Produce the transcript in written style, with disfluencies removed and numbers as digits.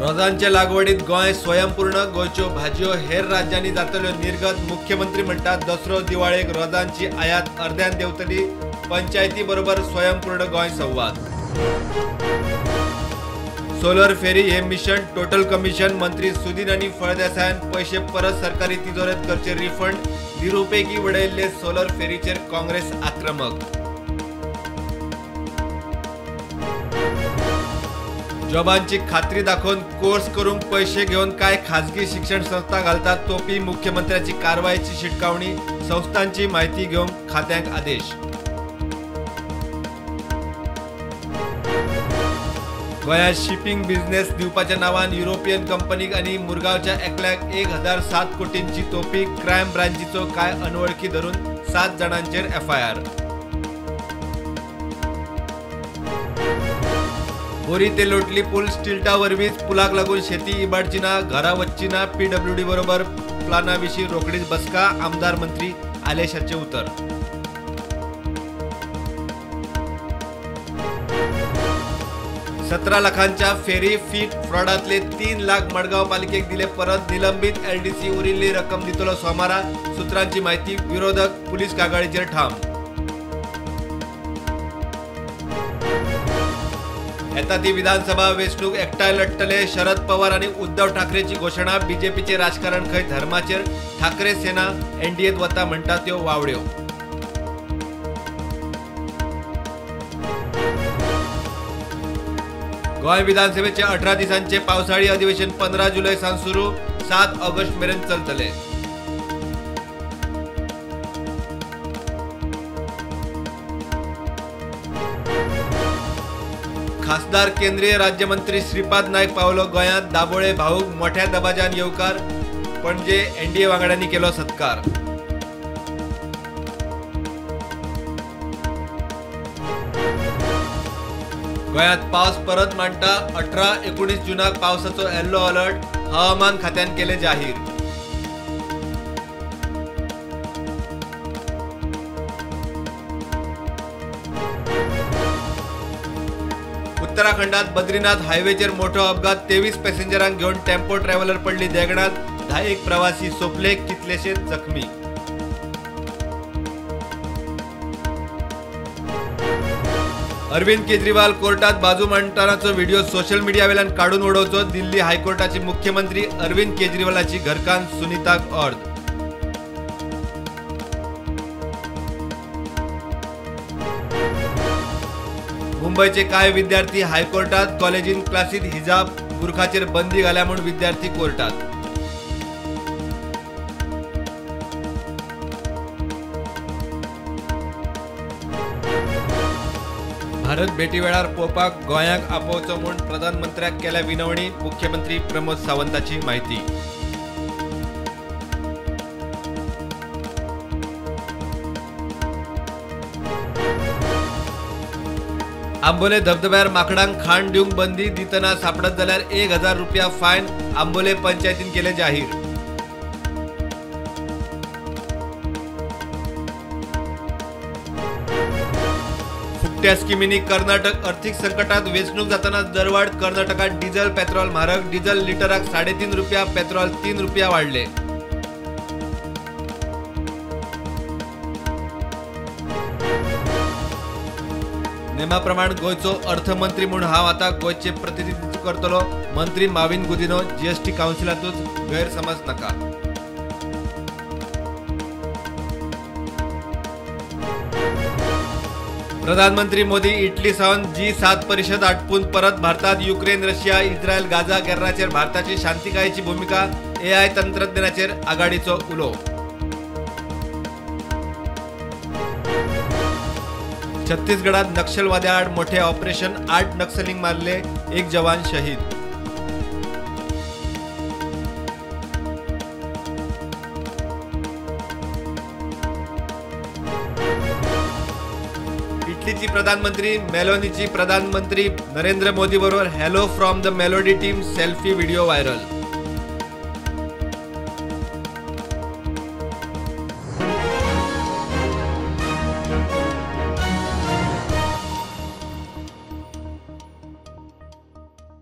रोजांच्या लागवडीत गोय स्वयंपूर्ण, गोंयच्यो भाजयो हेर राज्यांनी जातल्यो निर्गत। मुख्यमंत्री म्हणटात दसरो दिवाळेक रोजांची आयात अर्द्यान देंवतली। पंचायती बरोबर स्वयंपूर्ण गोंय संवाद। सोलर फेरी हे मिशन टोटल कमिशन। मंत्री सुदीन आणि फळदेसायान पैसे परत सरकारी तिजोरेत करचे रिफंड। निरुपेगी वडयल्ले सोलर फेरीचेर काँग्रेस आक्रमक। जॉबांची खात्री दाखवून कोर्स करून पैसे घेऊन काय खाजगी शिक्षण संस्था घालतात तोपी मुख्यमंत्र्याची कारवाईची शिटकावणी। संस्थांची माहिती घेऊन खात्यांक आदेश। गोंयांत शिपिंग बिझनेस दिवपाच्या नावान युरोपियन कंपनीक आणि मुरगांवच्या एकल्याक 1007 कोटींची तोपी। क्रायम ब्रांचीचो काय अनवळखी धरून 7 जाणांचेर FIR। बोरी ते लोटली पूल स्टिल्टा वरवींच पुलाक लागून शेती इबाडची ना, घरा वचची ना। PWD बरोबर प्लानाविशीं रोखडीच बसका। आमदार मंत्री आलेशाचे उतर। 17 लाखांच्या फेरी फीट फ्रॉडातले 3 लाख मडगांव पालिकेक दिले परत। निलंबित LDC उरिल्ली रक्कम दितलो सोमारा। सूत्रांची माहिती। विरोधक पुलीस कागाळीचेर ठाम। येता ती विधानसभा वेंचणूक एकठांय लढतले। शरद पवार आणि उद्धव ठाकरेची घोषणा। बीजेपीचे राजकारण खंय धर्माचेर। ठाकरे सेना NDAत वता म्हणटात त्यो वावड्यो। गोंय विधानसभेचे 18 दिसांचे पावसाळी अधिवेशन 15 जुलै सावन सुरू। 7 ऑगस्ट मेरेन चलतले। खासदार केंद्रीय राज्यमंत्री श्रीपाद नाईक पावलो गोंयांत। दाबोळे भाऊक मोठ्या दबाज्यान येवकार। पणजे NDA वांगड्यांनी केलो सत्कार। गोंयांत पावस परत मांडटा। 18-19 जूनाक पावसाचो येल्लो अलर्ट हवामान खात्यान केले जाहीर। उत्तराखंडात बद्रीनाथ हायवेचेर मोठो अपघात। 23 पॅसेंजरांक घेऊन टेम्पो ट्रॅव्हलर पडली देगणात। 10 प्रवासी सोपले, कितलेशे जखमी। अरविंद केजरीवाल कोर्टात बाजू मांडटनाचो व्हिडिओ सोशल मीडिया वेल्यान काढून उडोवचो। दिल्ली हायकोर्टाची मुख्यमंत्री अरविंद केजरीवालाची घरकान्न सुनीताक अर्द। मुंबईचे काय विद्यार्थी हायकोर्टात। कॉलेजीन क्लासीत हिजाब बुरखाचेर बंदी घाल्या म्हणून विद्यार्थी कोर्टात। भारत भेटी वेळार पोपाक गोंयांक आपोवचो म्हूण प्रधानमंत्र्याक केल्या विनवणी। मुख्यमंत्री प्रमोद सावंताची माहिती। आंबोले धबधब्यार माकडांक खाण दिवंक बंदी। दितना सापडत जाल्यार 1000 रुपया फायन। आंबोले पंचायतीन केले जाहीर। फुकट्या स्किमींनी कर्नाटक अर्थीक संकटात। वेंचणूक जाताना दरवाड। कर्नाटकात डिझेल पेट्रोल म्हारग। डिझेल लिटराक 3.5 रुपया, पेट्रोल 3 रुपया वाढले। नेमाप्रमाण गोयचो अर्थमंत्री म्हणून हांव आतां गोयचे प्रतिनिधित्व करतलो। मंत्री माविन गुदिनो। GST काउन्सिलातूच गैरसमज नका। प्रधानमंत्री मोदी इटली सावन G7 परिषद आटपून परत भारतात। युक्रेन, रशिया, इस्रायल, गाजा केरळाचेर भारताची शांतिकायेची भूमिका। AI तंत्रज्ञानाचेर आघाडीचो उलो। छत्तीसगडात नक्षलवाद्या आड मोठे ऑपरेशन। 8 नक्सलिंग मारले, 1 जवान शहीद। इटलीची प्रधानमंत्री मेलोनीची प्रधानमंत्री नरेंद्र मोदी बरोबर hello from the melody team selfie video viral.